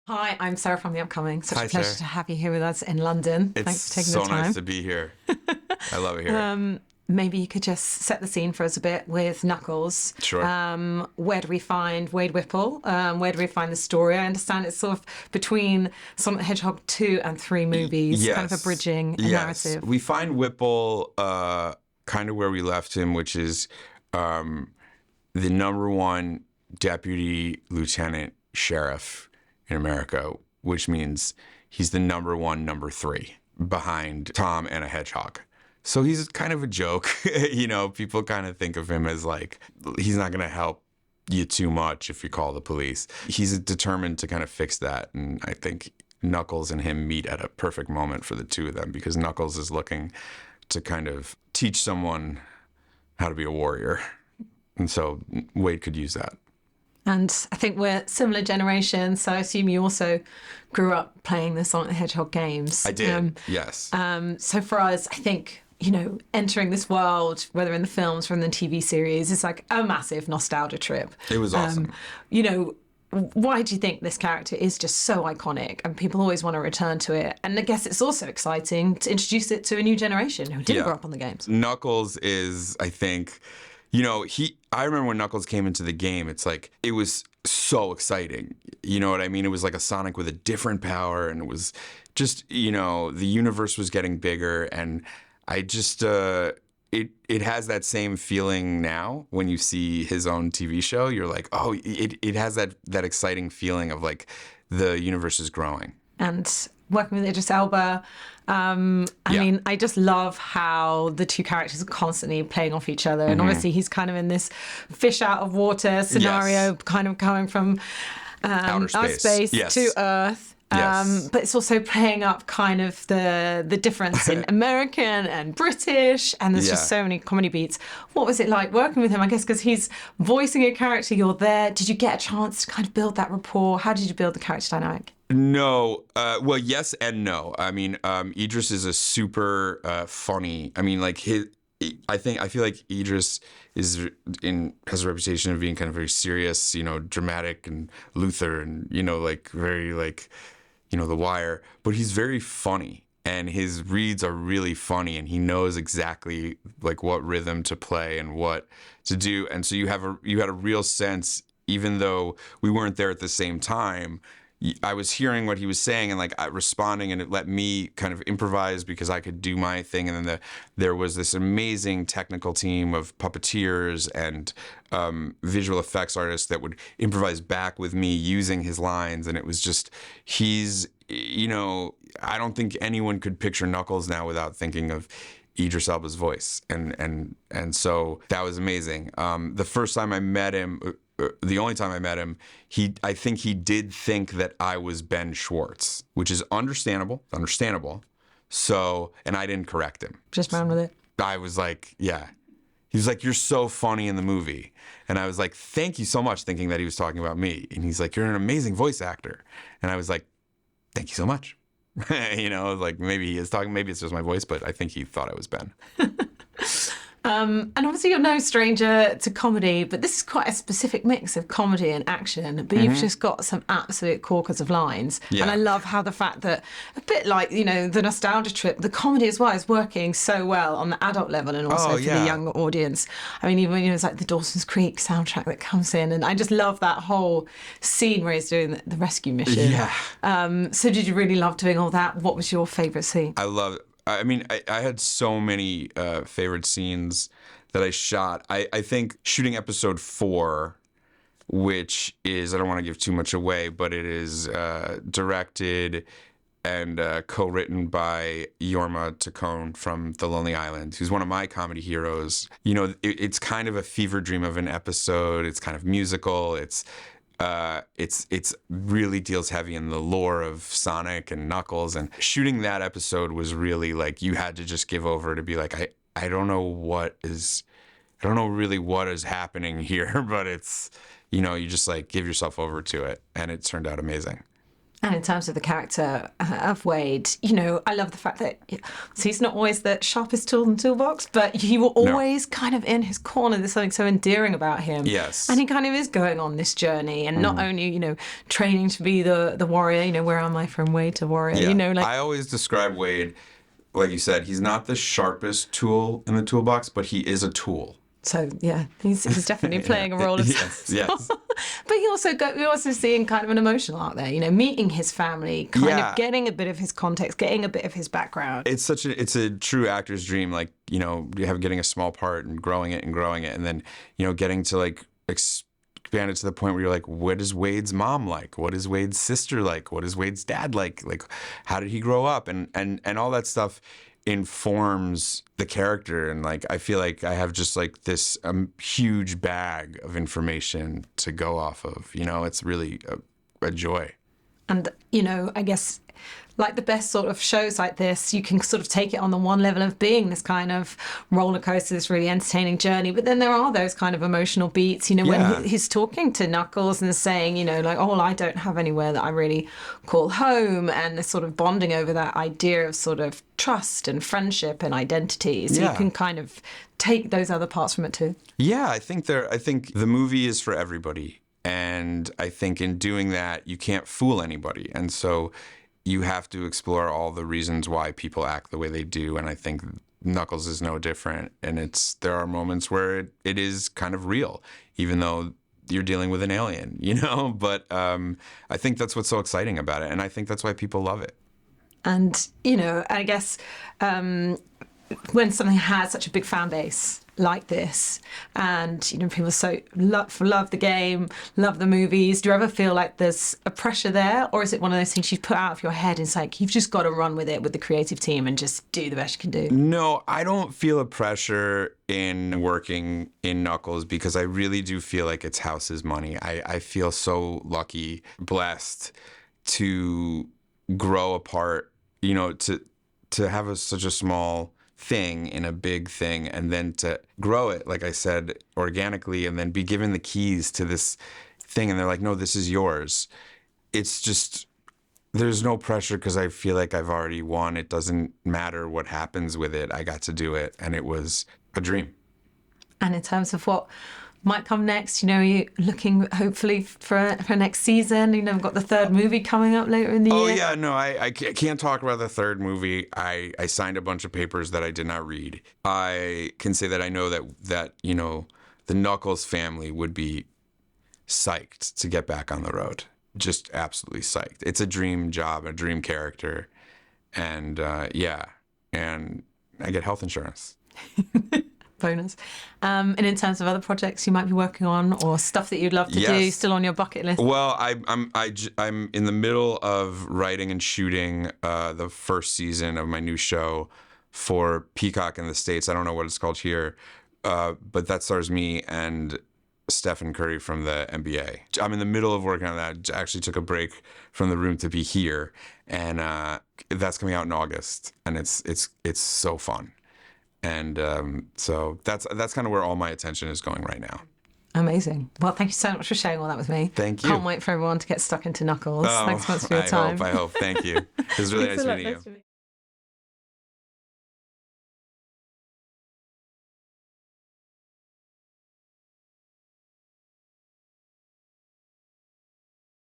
Hi, I'm Sarah from The Upcoming. Such Hi, a pleasure Sarah. to have you here with us in London. It's Thanks for taking so the time. nice to be here. I love it here. Maybe you could just set the scene for us a bit with Knuckles. Sure. Where do we find Wade Whipple? Where do we find the story? I understand it's sort of between Sonic the Hedgehog 2 and 3 movies, kind of Yes. a bridging a narrative. We find Whipple kind of where we left him, which is the number one deputy lieutenant sheriff in America, which means he's the number 3 behind Tom and a hedgehog. So he's kind of a joke. People kind of think of him as like, he's not going to help you too much if you call the police. He's determined to kind of fix that. And I think Knuckles and him meet at a perfect moment for the two of them, because Knuckles is looking to kind of teach someone how to be a warrior. And so Wade could use that. And I think we're similar generations, so I assume you also grew up playing the Sonic the Hedgehog games. I did, yes. So for us, I think, entering this world, whether in the films or in the TV series, is like a massive nostalgia trip. It was awesome. Why do you think this character is just so iconic and people always want to return to it? And I guess it's also exciting to introduce it to a new generation who didn't grow up on the games. Knuckles is, I think, I remember when Knuckles came into the game, it's like, it was so exciting. You know what I mean? It was like a Sonic with a different power, and it was just, the universe was getting bigger, and I just, it has that same feeling now when you see his own TV show. You're like, oh, it has that exciting feeling of like the universe is growing. And working with Idris Elba, I mean, I just love how the two characters are constantly playing off each other. And obviously he's kind of in this fish out of water scenario, kind of going from outer space, to Earth. But it's also playing up kind of the difference in American and British, and there's just so many comedy beats. What was it like working with him? I guess because he's voicing a character, you're there. Did you get a chance to kind of build that rapport? How did you build the character dynamic? No. Well, yes and no. I mean, Idris is a super funny. I mean, like I feel like Idris has a reputation of being kind of very serious, dramatic and Luther, and like very like, The Wire. But he's very funny, and his reads are really funny, and he knows exactly like what rhythm to play and what to do. And so you had a real sense, even though we weren't there at the same time. I was hearing what he was saying and like responding, and it let me kind of improvise because I could do my thing. And then there was this amazing technical team of puppeteers and visual effects artists that would improvise back with me using his lines. And it was just, I don't think anyone could picture Knuckles now without thinking of Idris Elba's voice. And so that was amazing. The first time I met him, the only time I met him, I think he did think that I was Ben Schwartz, which is understandable. So, and I didn't correct him. Just ran with it. I was like, yeah. He was like, you're so funny in the movie. And I was like, thank you so much, thinking that he was talking about me. And he's like, you're an amazing voice actor. And I was like, thank you so much. Like maybe he is talking, maybe it's just my voice, but I think he thought I was Ben. And obviously you're no stranger to comedy, but this is quite a specific mix of comedy and action. But you've just got some absolute corkers of lines. Yeah. And I love how the fact that, a bit like, the nostalgia trip, the comedy as well is working so well on the adult level and also for the younger audience. I mean, even, it's like the Dawson's Creek soundtrack that comes in. And I just love that whole scene where he's doing the rescue mission. Yeah. So did you really love doing all that? What was your favourite scene? I love it. I mean, I had so many favorite scenes that I shot. I think shooting episode 4, which is, I don't want to give too much away, but it is directed and co-written by Jorma Taccone from The Lonely Island, who's one of my comedy heroes. It's kind of a fever dream of an episode. It's kind of musical. It's really deals heavy in the lore of Sonic and Knuckles, and shooting that episode was really like, you had to just give over to be like, I don't know really what is happening here, but it's, you just like give yourself over to it, and it turned out amazing. And in terms of the character of Wade, you know, I love the fact that so he's not always the sharpest tool in the toolbox, but you were always kind of in his corner. There's something so endearing about him. Yes. And he kind of is going on this journey and not only, you know, training to be the warrior, you know, where am I from Wade to warrior, Yeah. you know, like. I always describe Wade, like you said, he's not the sharpest tool in the toolbox, but he is a tool. So yeah, he's definitely playing a role of yes. But you also seeing kind of an emotional arc there, you know, meeting his family, kind of getting a bit of his context, getting a bit of his background. It's a true actor's dream, like, you know, getting a small part and growing it, and then, you know, getting to like expand it to the point where you're like, what is Wade's mom like? What is Wade's sister like? What is Wade's dad like? Like, how did he grow up? And all that stuff informs the character, and like I feel like I have just like this huge bag of information to go off of. You know, it's really a joy. And you know, I guess like the best sort of shows like this, you can sort of take it on the one level of being this kind of roller coaster, this really entertaining journey. But then there are those kind of emotional beats, you know, when he's talking to Knuckles and saying, you know, like, oh, well, I don't have anywhere that I really call home. And they're sort of bonding over that idea of sort of trust and friendship and identity. So you can kind of take those other parts from it too. Yeah, I think the movie is for everybody. And I think in doing that, you can't fool anybody. And so you have to explore all the reasons why people act the way they do. And I think Knuckles is no different. And there are moments where it is kind of real, even though you're dealing with an alien, you know? But I think that's what's so exciting about it. And I think that's why people love it. And, you know, I guess when something has such a big fan base like this, and you know, people love the game, love the movies, do you ever feel like there's a pressure there, or is it one of those things you put out of your head and it's like you've just got to run with it with the creative team and just do the best you can do? No, I don't feel a pressure in working in Knuckles because I really do feel like it's House's money. I feel so lucky, blessed to grow a part, you know, to have such a small thing in a big thing, and then to grow it, like I said, organically, and then be given the keys to this thing, and they're like, no, this is yours. It's just, there's no pressure because I feel like I've already won. It doesn't matter what happens with it. I got to do it, and it was a dream. And in terms of what might come next, you know, you're looking hopefully for next season. You know, we've got the third movie coming up later in the year. Oh yeah, no, I can't talk about the third movie. I signed a bunch of papers that I did not read. I can say that I know that you know, the Knuckles family would be psyched to get back on the road. Just absolutely psyched. It's a dream job, a dream character, and and I get health insurance. Bonus. And in terms of other projects you might be working on or stuff that you'd love to do, still on your bucket list? Well, I'm in the middle of writing and shooting the first season of my new show for Peacock in the States. I don't know what it's called here, but that stars me and Stephen Curry from the NBA. I'm in the middle of working on that. I actually took a break from the room to be here, and that's coming out in August, and it's so fun. And so that's kind of where all my attention is going right now. Amazing. Well, thank you so much for sharing all that with me. Thank you. Can't wait for everyone to get stuck into Knuckles. Thanks so much for your time. I hope. Thank you. It was really nice meeting you.